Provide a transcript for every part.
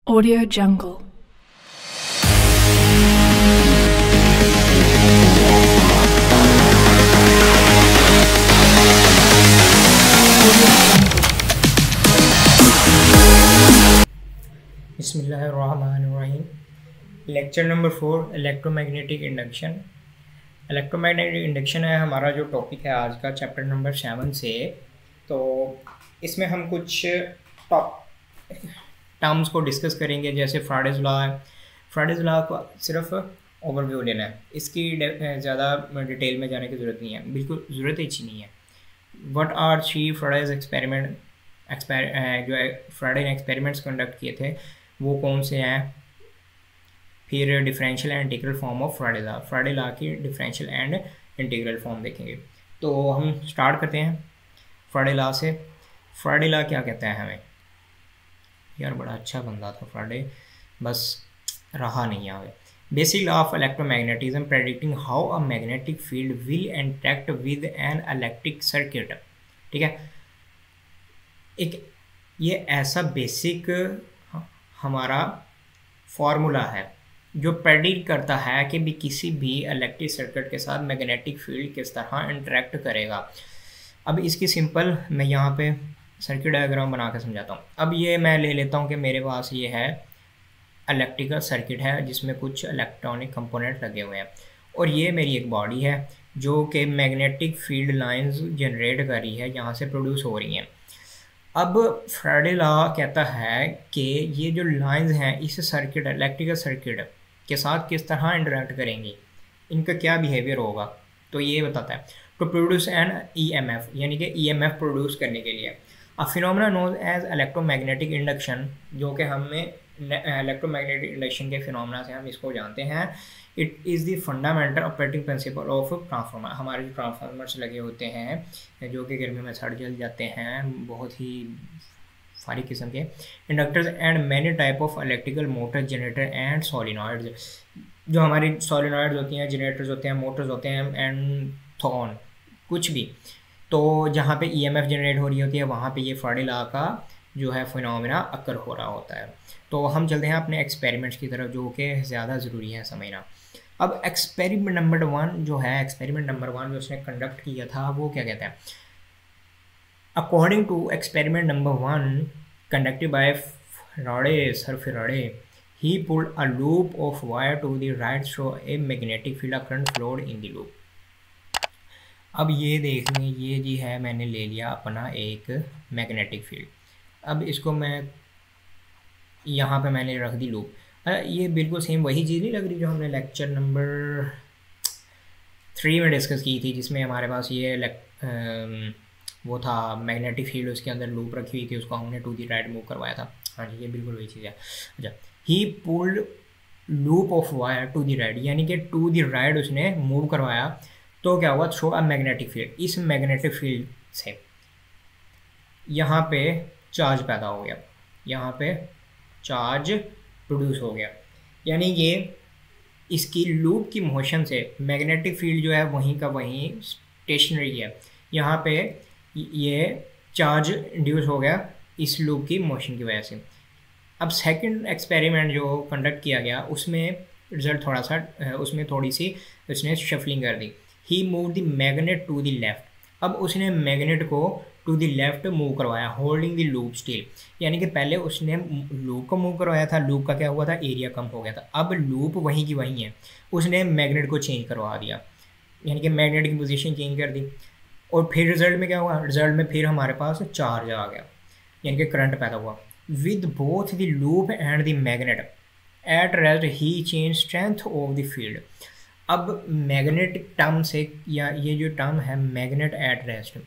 Audio Jungle. बिस्मिल्लाहिर्रहमानिर्रहीम। Lecture number 4 electromagnetic induction. Electromagnetic induction है हमारा जो टॉपिक है आज का, चैप्टर नंबर 7 से। तो इसमें हम कुछ टॉप टर्म्स को डिस्कस करेंगे, जैसे फ्राडेज लॉ है। फ्राडेज लॉ को सिर्फ ओवरव्यू लेना है, इसकी ज़्यादा डिटेल में जाने की ज़रूरत नहीं है, बिल्कुल ज़रूरत ही नहीं है। व्हाट आर थ्री फ्राडेज एक्सपेरिमेंट, जो फ्राडे ने एक्सपेरिमेंट्स कंडक्ट किए थे वो कौन से हैं। फिर differential and integral form of फ्राडे law, फ्राडे law की डिफरेंशियल एंड इंटीग्रल फॉर्म देखेंगे। तो हम स्टार्ट करते हैं फ्राडे लॉ से। फ्राडे लॉ क्या कहता है हमें, यार बड़ा अच्छा बंदा था फ्राडे, बस रहा नहीं आगे। Basic law of electromagnetism predicting how a magnetic field will interact with an electric circuit. ठीक है, एक ये ऐसा बेसिक हमारा फॉर्मूला है जो प्रेडिक्ट करता है कि भी किसी भी इलेक्ट्रिक सर्किट के साथ मैग्नेटिक फील्ड किस तरह इंटरेक्ट करेगा। अब इसकी सिंपल मैं यहाँ पे सर्किट डायग्राम बना के समझाता हूँ। अब ये मैं ले लेता हूँ कि मेरे पास ये है इलेक्ट्रिकल सर्किट है जिसमें कुछ इलेक्ट्रॉनिक कंपोनेंट लगे हुए हैं, और ये मेरी एक बॉडी है जो कि मैग्नेटिक फील्ड लाइंस जनरेट कर रही है, यहाँ से प्रोड्यूस हो रही हैं। अब फ्राडे लॉ कहता है कि ये जो लाइंस हैं इस सर्किट, इलेक्ट्रिकल सर्किट के साथ किस तरह इंटरेक्ट करेंगी, इनका क्या बिहेवियर होगा। तो ये बताता है टू प्रोड्यूस एन ईएमएफ, यानी कि ईएमएफ प्रोड्यूस करने के लिए a phenomena known as electromagnetic induction, जो कि हमें इलेक्ट्रोमैग्नेटिक इंडक्शन के फिनोमेना से हम इसको जानते हैं। It is the fundamental operating principle of transformer. हमारे जो ट्रांसफार्मर्स लगे होते हैं जो कि गर्मी में सड़ जल जाते हैं, बहुत ही सारी किस्म के inductors and many type of electrical motor, generator and solenoids. जो हमारी सोलिनॉइड्स होती हैं, जनरेटर्स होते हैं, मोटर्स होते हैं एंड थॉन कुछ भी। तो जहाँ पे ईएमएफ जनरेट हो रही होती है वहाँ पे ये फ्राडे लॉ का जो है फिनोमेना अकर हो रहा होता है। तो हम चलते हैं अपने एक्सपेरिमेंट्स की तरफ, जो कि ज़्यादा ज़रूरी है समझना। अब एक्सपेरिमेंट नंबर 1 जो है, एक्सपेरिमेंट नंबर 1 जो उसने कंडक्ट किया था वो क्या कहता है। According to experiment number 1 conducted by sir Faraday, he pulled a loop of wire to the right so a magnetic field current flowed in the loop। अब ये देख लें, ये जी है, मैंने ले लिया अपना एक मैग्नेटिक फील्ड। अब इसको मैं यहाँ पे मैंने रख दी लूप। ये बिल्कुल सेम वही चीज़ नहीं लग रही जो हमने लेक्चर नंबर 3 में डिस्कस की थी, जिसमें हमारे पास ये वो था मैग्नेटिक फील्ड, उसके अंदर लूप रखी हुई थी, उसको हमने टू दी राइट मूव करवाया था। हाँ जी, ये बिल्कुल वही चीज़ है। अच्छा, he pulled loop of wire to the right, यानी कि टू दी राइट उसने मूव करवाया। तो क्या हुआ, थ्रू अ मैग्नेटिक फील्ड, इस मैग्नेटिक फील्ड से यहाँ पे चार्ज पैदा हो गया, यहाँ पे चार्ज प्रोड्यूस हो गया। यानी कि इसकी लूप की मोशन से मैग्नेटिक फील्ड जो है वहीं का वहीं स्टेशनरी है, यहाँ पे ये चार्ज इंड्यूस हो गया इस लूप की मोशन की वजह से। अब सेकंड एक्सपेरिमेंट जो कंडक्ट किया गया उसमें रिजल्ट थोड़ा सा, उसमें थोड़ी सी उसने शफलिंग कर दी। He move the magnet to the left. अब उसने मैग्नेट को टू द लेफ्ट मूव करवाया, होल्डिंग द लूप स्टिल, यानी कि पहले उसने लूप को मूव करवाया था, लूप का क्या हुआ था, एरिया कम हो गया था। अब लूप वहीं की वहीं है, उसने मैग्नेट को चेंज करवा दिया, यानी कि मैग्नेट की पोजीशन चेंज कर दी। और फिर रिजल्ट में क्या हुआ, रिजल्ट में फिर हमारे पास चार्ज आ गया, यानी कि करंट पैदा हुआ। With both the loop and the magnet at rest he change strength of the field. अब मैग्नेट टर्म से, या ये जो टर्म है मैग्नेट एट रेस्ट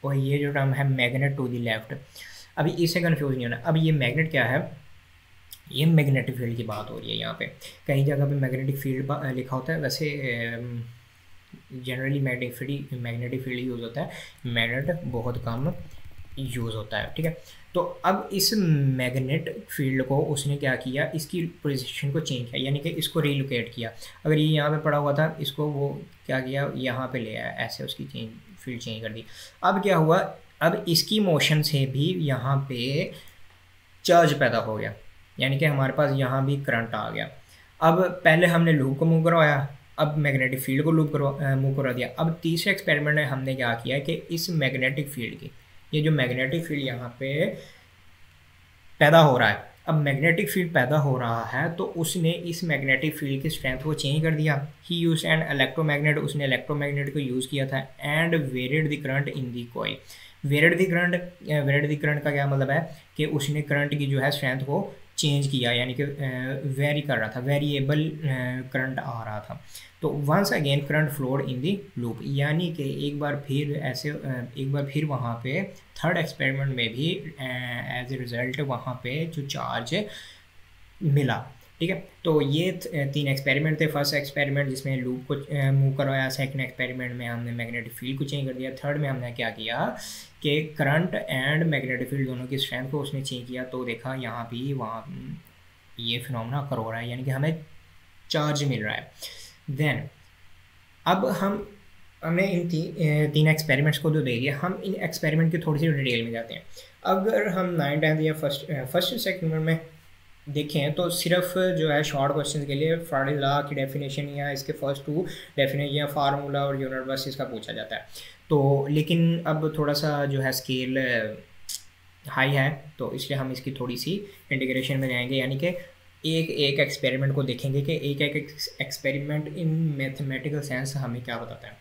और ये जो टर्म है मैग्नेट टू द लेफ्ट, अभी इससे कंफ्यूज नहीं होना। अब ये मैग्नेट क्या है, ये मैग्नेटिक फील्ड की बात हो रही है। यहाँ पे कई जगह पे मैग्नेटिक फील्ड लिखा होता है, वैसे जनरली मैग्नेटिक फील्ड यूज़ होता है, मैग्नेट बहुत कम यूज़ होता है। ठीक है, तो अब इस मैग्नेट फील्ड को उसने क्या किया, इसकी पोजीशन को चेंज किया, यानी कि इसको रिलोकेट किया। अगर ये यहाँ पे पड़ा हुआ था, इसको वो क्या किया, यहाँ पे ले आया, ऐसे उसकी फील्ड चेंज कर दी। अब क्या हुआ, अब इसकी मोशन से भी यहाँ पे चार्ज पैदा हो गया, यानी कि हमारे पास यहाँ भी करंट आ गया। अब पहले हमने लूप को मूव करवाया, अब मैग्नेटिक फील्ड को मूव करवा दिया। अब तीसरे एक्सपेरिमेंट में हमने क्या किया कि इस मैग्नेटिक फील्ड की, ये जो मैग्नेटिक फील्ड यहाँ पे पैदा हो रहा है, अब मैग्नेटिक फील्ड पैदा हो रहा है तो उसने इस मैग्नेटिक फील्ड की स्ट्रेंथ को चेंज कर दिया। ही यूज एन इलेक्ट्रोमैग्नेट, उसने इलेक्ट्रोमैग्नेट को यूज़ किया था। And varied the current in the coil. Varied the current का क्या मतलब है कि उसने करंट की जो है स्ट्रेंथ को चेंज किया, यानी कि वेरी कर रहा था, वेरिएबल करंट आ रहा था। तो वंस अगेन करंट फ्लोड इन दी लूप, यानी कि एक बार फिर वहाँ पे थर्ड एक्सपेरिमेंट में भी एज ए रिज़ल्ट वहाँ पे जो चार्ज मिला। ठीक है, तो ये 3 एक्सपेरिमेंट थे। फर्स्ट एक्सपेरिमेंट जिसमें लूप को मूव करवाया, सेकंड एक्सपेरिमेंट में हमने मैग्नेटिक फील्ड को चेंज कर दिया, थर्ड में हमने क्या किया कि करंट एंड मैग्नेटिक फील्ड दोनों की स्ट्रेंथ को उसने चेंज किया। तो देखा यहाँ भी वहाँ ये फिनोमेना कर हो रहा है, यानी कि हमें चार्ज मिल रहा है। देन अब हमने इन 3 एक्सपेरिमेंट्स को तो दे दिया, हम इन एक्सपेरिमेंट की थोड़ी सी डिटेल में जाते हैं। अगर हम 9th 10th या फर्स्ट सेकंड में देखें तो सिर्फ जो है शॉर्ट क्वेश्चन के लिए फैराडे लॉ की डेफिनेशन या इसके फर्स्ट 2 डेफिनेशन या फार्मूला और यूनिट बस इसका पूछा जाता है। तो लेकिन अब थोड़ा सा जो है स्केल हाई है, तो इसलिए हम इसकी थोड़ी सी इंटीग्रेशन में जाएंगे, यानी कि एक एक्सपेरिमेंट को देखेंगे कि एक एक्सपेरिमेंट इन मैथमेटिकल सेंस हमें क्या बताता है।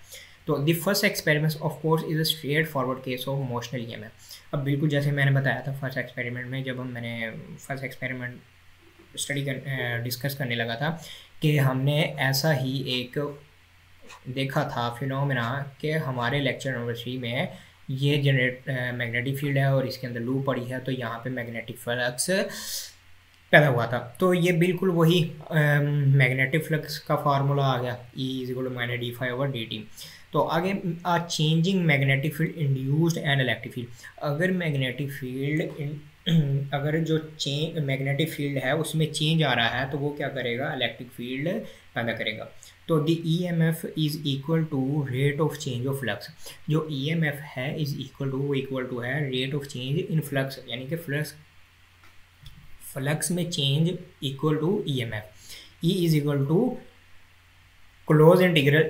तो the first experiment of course is a straight forward case of motional EMF. अब बिल्कुल जैसे मैंने बताया था फर्स्ट एक्सपेरिमेंट में, जब मैंने फर्स्ट एक्सपेरिमेंट डिस्कस करने लगा था कि हमने ऐसा ही एक देखा था फिनोमेना कि हमारे लेक्चर नंबर 3 में ये मैग्नेटिक फील्ड है और इसके अंदर लूप पड़ी है, तो यहाँ पे मैग्नेटिक फ्लक्स पैदा हुआ था। तो ये बिल्कुल वही मैग्नेटिक फ्लक्स का फार्मूला आ गया, E=-d∅/dt। तो आगे changing magnetic field induced and electric field. अगर मैग्नेटिक फील्ड अगर जो मैग्नेटिक फील्ड है उसमें चेंज आ रहा है तो वो क्या करेगा, इलेक्ट्रिक फील्ड पैदा करेगा। तो the EMF is equal to rate of change of flux. जो EMF है इज इक्वल टू है rate of change in flux, यानी कि फ्लक्स में change equal to EMF। E is equal to close integral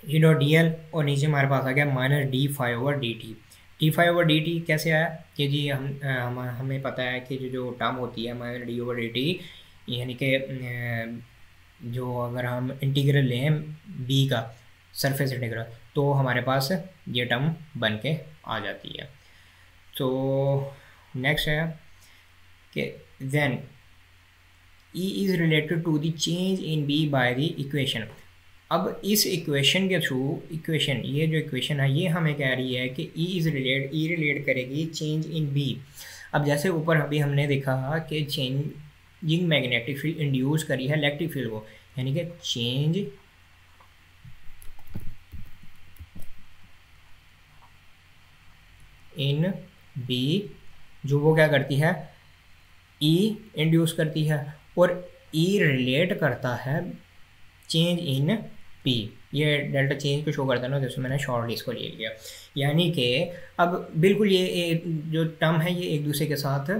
E.dl और नीचे हमारे पास आ गया -d∅/dt। d∅/dt कैसे आया कि जी हमें पता है कि जो टर्म होती है -d/dt, यानी कि जो अगर हम इंटीग्रल लें b का सरफेस इंटीग्रल तो हमारे पास ये टर्म बन के आ जाती है। तो नेक्स्ट है कि then E is related to the change in B by the equation. अब इस इक्वेशन के थ्रू ये जो इक्वेशन है ये हमें कह रही है कि E रिलेट करेगी चेंज इन B। अब जैसे ऊपर अभी हमने देखा कि चेंजिंग मैग्नेटिक फील्ड इंड्यूस करी है इलेक्ट्रिक फील्ड को, यानी कि चेंज इन B जो वो क्या करती है, E इंड्यूस करती है और E रिलेट करता है चेंज इन P। ये डेल्टा चेंज को शो करता है ना, जैसे मैंने शॉर्ट इसको ले लिया। यानी कि अब बिल्कुल ये जो टर्म है ये एक दूसरे के साथ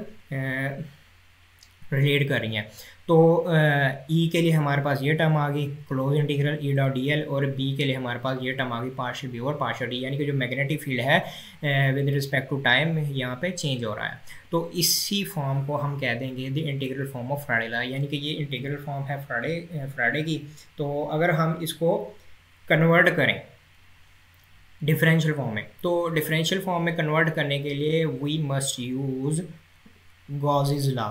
रिलेट कर रही हैं। तो E के लिए हमारे पास ये टर्म आ गई क्लोज इंटीग्रल E.dl और B के लिए हमारे पास ये टर्म आ गई पार्शियल B और पार्शियल D, यानी कि जो मैग्नेटिक फील्ड है विद रिस्पेक्ट टू टाइम यहाँ पे चेंज हो रहा है। तो इसी फॉर्म को हम कह देंगे the integral form of Faraday law, यानी कि ये इंटीग्रल फॉर्म है फैराडे की। तो अगर हम इसको कन्वर्ट करें डिफरेंशियल फॉर्म में, तो डिफरेंशियल फॉर्म में कन्वर्ट करने के लिए we must use Gauss's law.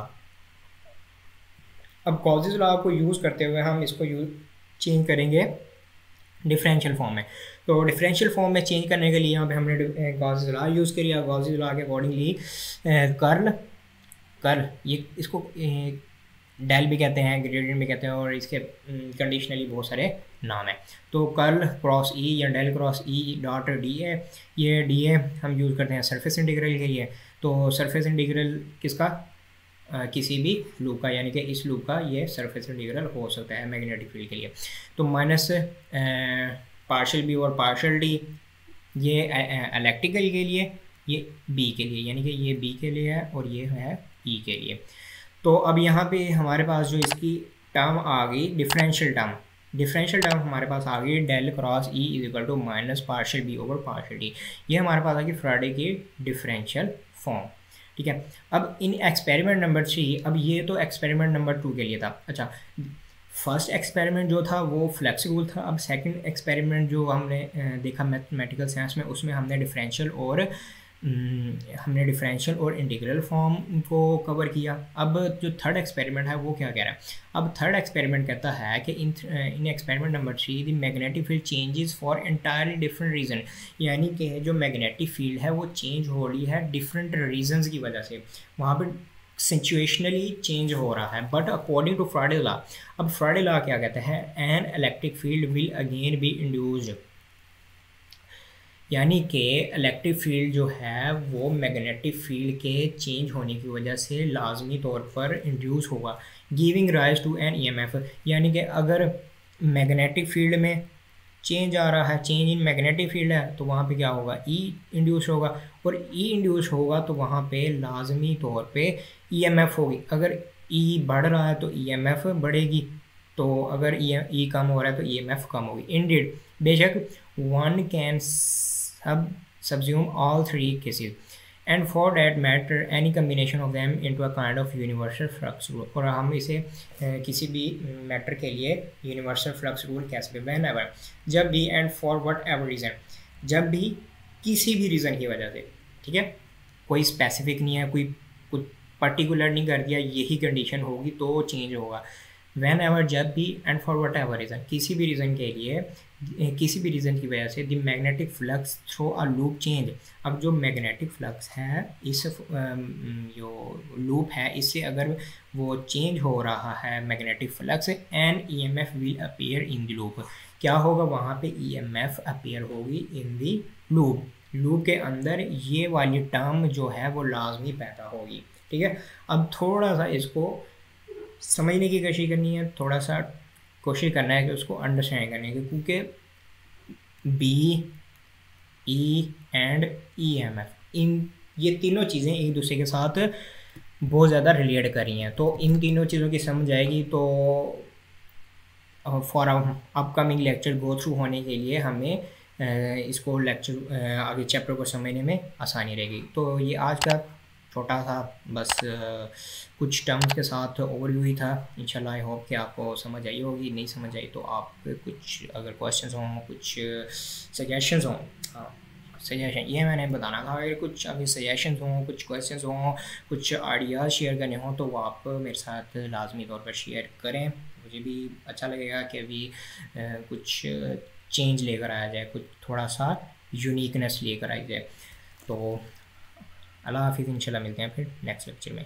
अब गॉसेस लॉ को यूज़ करते हुए हम इसको चेंज करेंगे डिफरेंशियल फॉर्म में। तो डिफरेंशियल फॉर्म में चेंज करने के लिए यहाँ पे हमने गॉसेस लॉ यूज़ किया। गॉसेस लॉ के अकॉर्डिंगली कर्ल ये इसको डेल भी कहते हैं, ग्रेडियंट भी कहते हैं और इसके कंडीशनली बहुत सारे नाम हैं। तो कर्ल क्रॉस E या डेल क्रॉस E.dA, ये dA हम यूज़ करते हैं सरफेस इंटीग्रल के लिए। तो सरफेस इंटीग्रल किसका, किसी भी लूप का, यानी कि इस लूप का ये सरफेस इंटीग्रल हो सकता है मैग्नेटिक फील्ड के लिए। तो माइनस पार्शियल B और पार्शियल D ये इलेक्ट्रिकल के लिए, ये बी के लिए, यानी कि ये बी के लिए है और ये है ई के लिए। तो अब यहाँ पे हमारे पास जो इसकी टर्म आ गई डिफरेंशियल टर्म हमारे पास आ गई del cross E is equal to minus partial B over partial D. ये हमारे पास आ गई फ्राडे की डिफरेंशियल फॉर्म। ठीक है, अब इन एक्सपेरिमेंट नंबर 3, अब ये तो एक्सपेरिमेंट नंबर 2 के लिए था। अच्छा, फर्स्ट एक्सपेरिमेंट जो था वो फ्लेक्स रूल था। अब सेकंड एक्सपेरिमेंट जो हमने देखा मैथमेटिकल साइंस में, उसमें हमने डिफरेंशियल और इंटीग्रल फॉर्म को कवर किया। अब जो थर्ड एक्सपेरिमेंट है वो क्या कह रहा है? अब थर्ड एक्सपेरिमेंट कहता है कि in experiment number 3 the magnetic field changes for entirely different reason, यानी कि जो मैग्नेटिक फील्ड है वो चेंज हो रही है डिफरेंट रीजंस की वजह से, वहाँ पर सिचुएशनली चेंज हो रहा है। But according to Faraday law, अब फ्राडे लॉ क्या कहते हैं? An electric field will again be induced, यानी कि इलेक्ट्रिक फील्ड जो है वो मैग्नेटिक फील्ड के चेंज होने की वजह से लाजमी तौर पर इंड्यूस होगा, giving rise to an EMF. यानी कि अगर मैग्नेटिक फील्ड में चेंज आ रहा है, चेंज इन मैग्नेटिक फील्ड है, तो वहाँ पे क्या होगा? ई इंड्यूस होगा, और ई इंड्यूस होगा तो वहाँ पे लाजमी तौर पे ईएमएफ होगी। अगर ई बढ़ रहा है तो ईएमएफ बढ़ेगी, तो अगर ई कम हो रहा है तो ईएमएफ कम होगी। इंडीड, बेशक one can subsume all three cases and for that matter any combination of them into a kind of universal flux rule। और हम इसे किसी भी मैटर के लिए यूनिवर्सल फ्लक्स रूल कह सकते हैं। whenever, जब भी, and for whatever reason, जब भी किसी भी रीज़न की वजह से, ठीक है, कोई स्पेसिफिक नहीं है, कोई कुछ पर्टिकुलर नहीं कर दिया, यही कंडीशन होगी तो चेंज होगा। वैन एवर, जब भी, and for what ever reason, किसी भी रीज़न के लिए, किसी भी रीज़न की वजह से the magnetic flux throw a loop change. अब जो मैग्नेटिक फ्लक्स है, इस जो लूप है, इससे अगर वो चेंज हो रहा है magnetic flux, an EMF will appear in the loop. क्या होगा? वहाँ पे ईएमएफ अपीयर होगी इन द लूप के अंदर, ये वाली टर्म जो है वो लाजमी पैदा होगी। ठीक है, अब थोड़ा सा इसको समझने की कोशिश करनी है, थोड़ा सा कोशिश करना है कि उसको अंडरस्टैंड करने की, क्योंकि B, E and E M F, इन ये तीनों चीज़ें एक दूसरे के साथ बहुत ज़्यादा रिलेट कर रही हैं। तो इन तीनों चीज़ों की समझ आएगी तो for upcoming lecture go through होने के लिए हमें इसको लेक्चर आगे चैप्टर को समझने में आसानी रहेगी। तो ये आज का छोटा सा बस कुछ टर्म्स के साथ ओवरव्यू ही था। इंशाल्लाह आई होप कि आपको समझ आई होगी। नहीं समझ आई तो आप कुछ अगर क्वेश्चंस हों, कुछ सजेशंस हों, हाँ सजेशन ये मैंने बताना था, अगर कुछ अभी सजेशंस हों, कुछ क्वेश्चंस हों, कुछ आइडियाज़ शेयर करने हों तो वो आप मेरे साथ लाजमी तौर पर शेयर करें। मुझे भी अच्छा लगेगा कि अभी कुछ चेंज लेकर आया जाए, कुछ थोड़ा सा यूनिकनेस लेकर आई जाए। तो अल्लाह हाफिज़, इंशाल्लाह मिलते हैं फिर नेक्स्ट लेक्चर में।